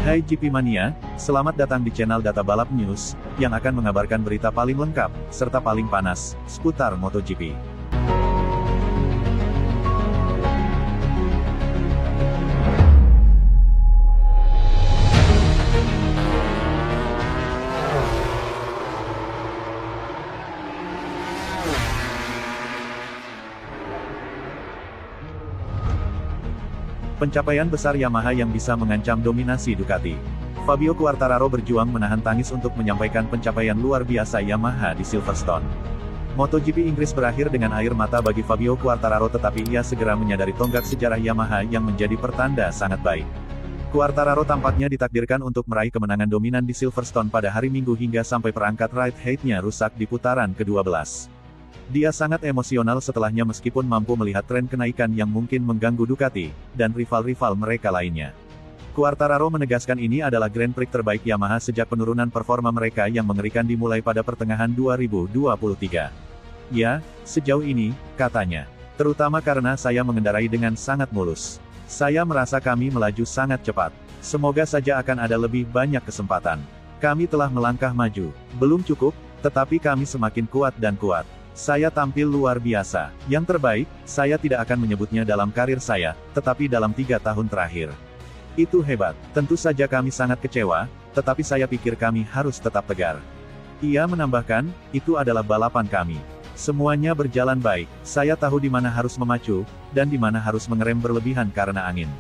Hai GP Mania, selamat datang di channel Data Balap News, yang akan mengabarkan berita paling lengkap, serta paling panas, seputar MotoGP. Pencapaian besar Yamaha yang bisa mengancam dominasi Ducati. Fabio Quartararo berjuang menahan tangis untuk menyampaikan pencapaian luar biasa Yamaha di Silverstone. MotoGP Inggris berakhir dengan air mata bagi Fabio Quartararo, tetapi ia segera menyadari tonggak sejarah Yamaha yang menjadi pertanda sangat baik. Quartararo tampaknya ditakdirkan untuk meraih kemenangan dominan di Silverstone pada hari Minggu hingga sampai perangkat ride height-nya rusak di putaran ke-12. Dia sangat emosional setelahnya meskipun mampu melihat tren kenaikan yang mungkin mengganggu Ducati, dan rival-rival mereka lainnya. Quartararo menegaskan ini adalah Grand Prix terbaik Yamaha sejak penurunan performa mereka yang mengerikan dimulai pada pertengahan 2023. Ya, sejauh ini, katanya. Terutama karena saya mengendarai dengan sangat mulus. Saya merasa kami melaju sangat cepat. Semoga saja akan ada lebih banyak kesempatan. Kami telah melangkah maju. Belum cukup, tetapi kami semakin kuat dan kuat. Saya tampil luar biasa. Yang terbaik, saya tidak akan menyebutnya dalam karir saya, tetapi dalam 3 tahun terakhir. Itu hebat. Tentu saja kami sangat kecewa, tetapi saya pikir kami harus tetap tegar. Ia menambahkan, itu adalah balapan kami. Semuanya berjalan baik. Saya tahu di mana harus memacu, dan di mana harus mengerem berlebihan karena angin.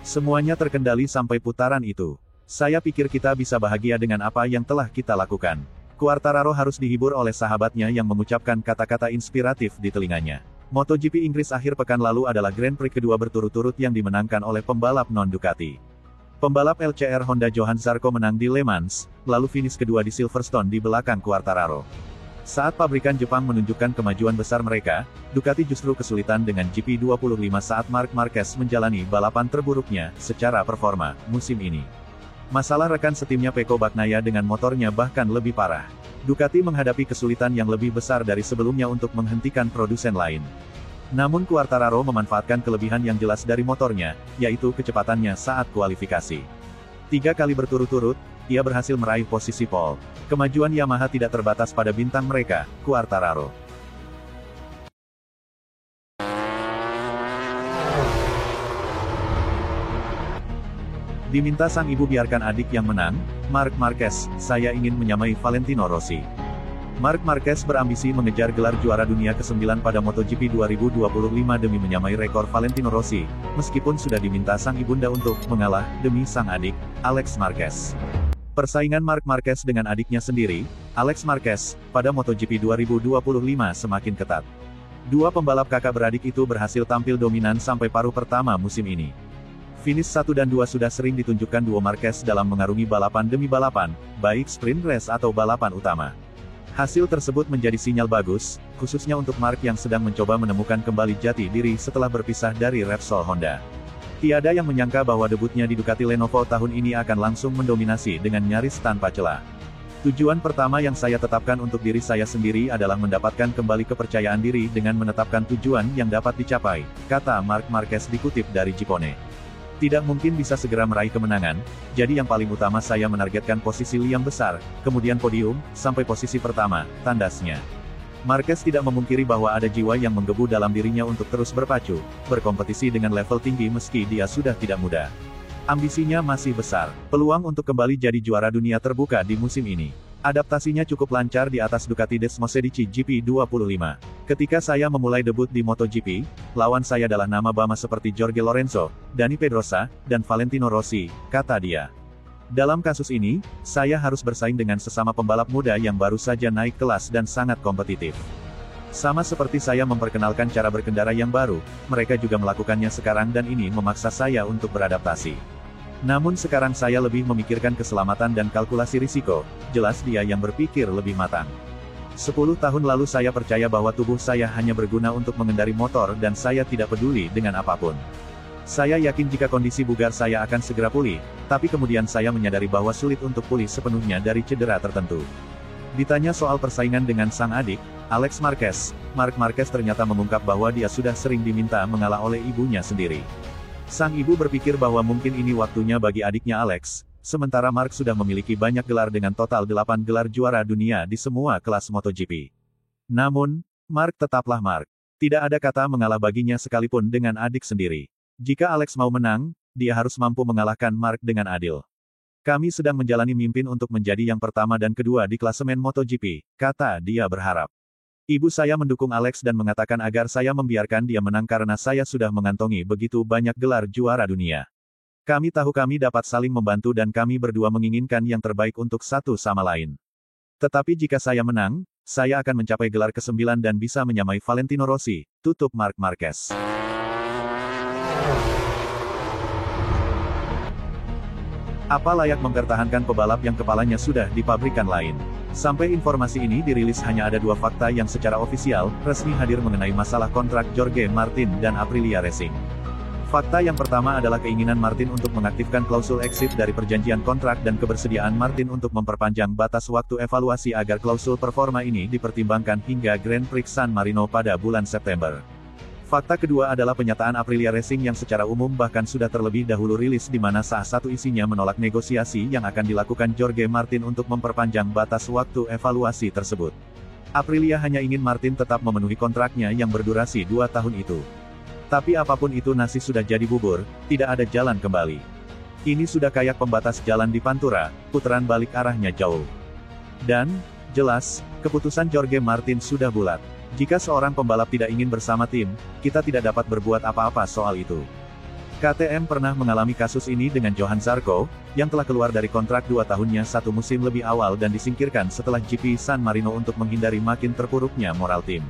Semuanya terkendali sampai putaran itu. Saya pikir kita bisa bahagia dengan apa yang telah kita lakukan. Quartararo harus dihibur oleh sahabatnya yang mengucapkan kata-kata inspiratif di telinganya. MotoGP Inggris akhir pekan lalu adalah Grand Prix kedua berturut-turut yang dimenangkan oleh pembalap non-Ducati. Pembalap LCR Honda Johan Zarco menang di Le Mans, lalu finish kedua di Silverstone di belakang Quartararo. Saat pabrikan Jepang menunjukkan kemajuan besar mereka, Ducati justru kesulitan dengan GP25 saat Marc Marquez menjalani balapan terburuknya secara performa musim ini. Masalah rekan setimnya Pecco Bagnaia dengan motornya bahkan lebih parah. Ducati menghadapi kesulitan yang lebih besar dari sebelumnya untuk menghentikan produsen lain. Namun Quartararo memanfaatkan kelebihan yang jelas dari motornya, yaitu kecepatannya saat kualifikasi. 3 kali berturut-turut, ia berhasil meraih posisi pole. Kemajuan Yamaha tidak terbatas pada bintang mereka, Quartararo. Diminta sang ibu biarkan adik yang menang, Marc Marquez, saya ingin menyamai Valentino Rossi. Marc Marquez berambisi mengejar gelar juara dunia ke-9 pada MotoGP 2025 demi menyamai rekor Valentino Rossi, meskipun sudah diminta sang ibunda untuk mengalah demi sang adik, Alex Marquez. Persaingan Marc Marquez dengan adiknya sendiri, Alex Marquez, pada MotoGP 2025 semakin ketat. Dua pembalap kakak beradik itu berhasil tampil dominan sampai paruh pertama musim ini. Finish 1 dan 2 sudah sering ditunjukkan duo Marquez dalam mengarungi balapan demi balapan, baik sprint race atau balapan utama. Hasil tersebut menjadi sinyal bagus, khususnya untuk Marc yang sedang mencoba menemukan kembali jati diri setelah berpisah dari Repsol Honda. Tiada yang menyangka bahwa debutnya di Ducati Lenovo tahun ini akan langsung mendominasi dengan nyaris tanpa celah. Tujuan pertama yang saya tetapkan untuk diri saya sendiri adalah mendapatkan kembali kepercayaan diri dengan menetapkan tujuan yang dapat dicapai, kata Marc Marquez dikutip dari Gipone. Tidak mungkin bisa segera meraih kemenangan, jadi yang paling utama saya menargetkan posisi yang besar, kemudian podium, sampai posisi pertama, tandasnya. Marquez tidak memungkiri bahwa ada jiwa yang menggebu dalam dirinya untuk terus berpacu, berkompetisi dengan level tinggi meski dia sudah tidak muda. Ambisinya masih besar, peluang untuk kembali jadi juara dunia terbuka di musim ini. Adaptasinya cukup lancar di atas Ducati Desmosedici GP25. Ketika saya memulai debut di MotoGP, lawan saya adalah nama Bama seperti Jorge Lorenzo, Dani Pedrosa, dan Valentino Rossi, kata dia. Dalam kasus ini, saya harus bersaing dengan sesama pembalap muda yang baru saja naik kelas dan sangat kompetitif. Sama seperti saya memperkenalkan cara berkendara yang baru, mereka juga melakukannya sekarang dan ini memaksa saya untuk beradaptasi. Namun sekarang saya lebih memikirkan keselamatan dan kalkulasi risiko, jelas dia yang berpikir lebih matang. 10 tahun lalu saya percaya bahwa tubuh saya hanya berguna untuk mengendari motor dan saya tidak peduli dengan apapun. Saya yakin jika kondisi bugar saya akan segera pulih, tapi kemudian saya menyadari bahwa sulit untuk pulih sepenuhnya dari cedera tertentu. Ditanya soal persaingan dengan sang adik, Alex Marquez, Marc Marquez ternyata mengungkap bahwa dia sudah sering diminta mengalah oleh ibunya sendiri. Sang ibu berpikir bahwa mungkin ini waktunya bagi adiknya Alex, sementara Mark sudah memiliki banyak gelar dengan total 8 gelar juara dunia di semua kelas MotoGP. Namun, Mark tetaplah Mark. Tidak ada kata mengalah baginya sekalipun dengan adik sendiri. Jika Alex mau menang, dia harus mampu mengalahkan Mark dengan adil. Kami sedang menjalani mimpi untuk menjadi yang pertama dan kedua di klasemen MotoGP, kata dia berharap. Ibu saya mendukung Alex dan mengatakan agar saya membiarkan dia menang karena saya sudah mengantongi begitu banyak gelar juara dunia. Kami tahu kami dapat saling membantu dan kami berdua menginginkan yang terbaik untuk satu sama lain. Tetapi jika saya menang, saya akan mencapai gelar ke-9 dan bisa menyamai Valentino Rossi, tutup Marc Marquez. Apa layak mempertahankan pebalap yang kepalanya sudah di pabrikan lain? Sampai informasi ini dirilis hanya ada 2 fakta yang secara ofisial, resmi hadir mengenai masalah kontrak Jorge Martin dan Aprilia Racing. Fakta yang pertama adalah keinginan Martin untuk mengaktifkan klausul exit dari perjanjian kontrak dan kebersediaan Martin untuk memperpanjang batas waktu evaluasi agar klausul performa ini dipertimbangkan hingga Grand Prix San Marino pada bulan September. Fakta kedua adalah penyataan Aprilia Racing yang secara umum bahkan sudah terlebih dahulu rilis di mana salah satu isinya menolak negosiasi yang akan dilakukan Jorge Martin untuk memperpanjang batas waktu evaluasi tersebut. Aprilia hanya ingin Martin tetap memenuhi kontraknya yang berdurasi 2 tahun itu. Tapi apapun itu nasi sudah jadi bubur, tidak ada jalan kembali. Ini sudah kayak pembatas jalan di Pantura, putaran balik arahnya jauh. Dan, jelas, keputusan Jorge Martin sudah bulat. Jika seorang pembalap tidak ingin bersama tim, kita tidak dapat berbuat apa-apa soal itu. KTM pernah mengalami kasus ini dengan Johan Zarco, yang telah keluar dari kontrak 2 tahunnya 1 musim lebih awal dan disingkirkan setelah GP San Marino untuk menghindari makin terpuruknya moral tim.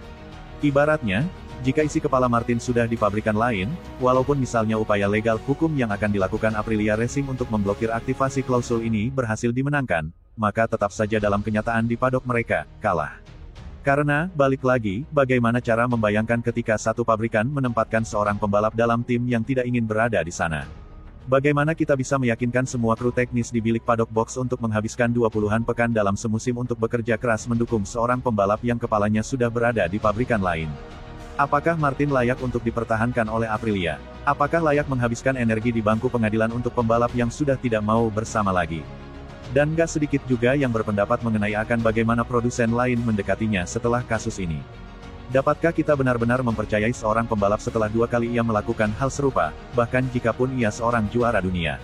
Ibaratnya, jika isi kepala Martin sudah di pabrikan lain, walaupun misalnya upaya legal hukum yang akan dilakukan Aprilia Racing untuk memblokir aktivasi klausul ini berhasil dimenangkan, maka tetap saja dalam kenyataan di padok mereka, kalah. Karena, balik lagi, bagaimana cara membayangkan ketika satu pabrikan menempatkan seorang pembalap dalam tim yang tidak ingin berada di sana? Bagaimana kita bisa meyakinkan semua kru teknis di bilik paddock box untuk menghabiskan 20-an pekan dalam semusim untuk bekerja keras mendukung seorang pembalap yang kepalanya sudah berada di pabrikan lain? Apakah Martin layak untuk dipertahankan oleh Aprilia? Apakah layak menghabiskan energi di bangku pengadilan untuk pembalap yang sudah tidak mau bersama lagi? Dan gak sedikit juga yang berpendapat mengenai akan bagaimana produsen lain mendekatinya setelah kasus ini. Dapatkah kita benar-benar mempercayai seorang pembalap setelah 2 kali ia melakukan hal serupa, bahkan jikapun ia seorang juara dunia?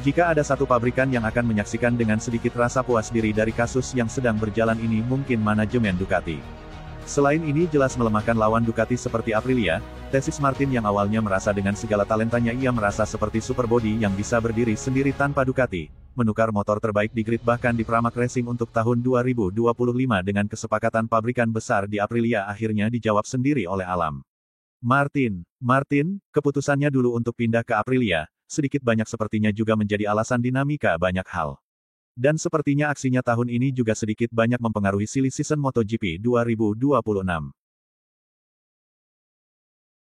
Jika ada satu pabrikan yang akan menyaksikan dengan sedikit rasa puas diri dari kasus yang sedang berjalan ini mungkin manajemen Ducati. Selain ini jelas melemahkan lawan Ducati seperti Aprilia, tesis Martin yang awalnya merasa dengan segala talentanya ia merasa seperti superbody yang bisa berdiri sendiri tanpa Ducati, menukar motor terbaik di grid bahkan di Pramac Racing untuk tahun 2025 dengan kesepakatan pabrikan besar di Aprilia akhirnya dijawab sendiri oleh alam. Martin, keputusannya dulu untuk pindah ke Aprilia, sedikit banyak sepertinya juga menjadi alasan dinamika banyak hal. Dan sepertinya aksinya tahun ini juga sedikit banyak mempengaruhi silly season MotoGP 2026.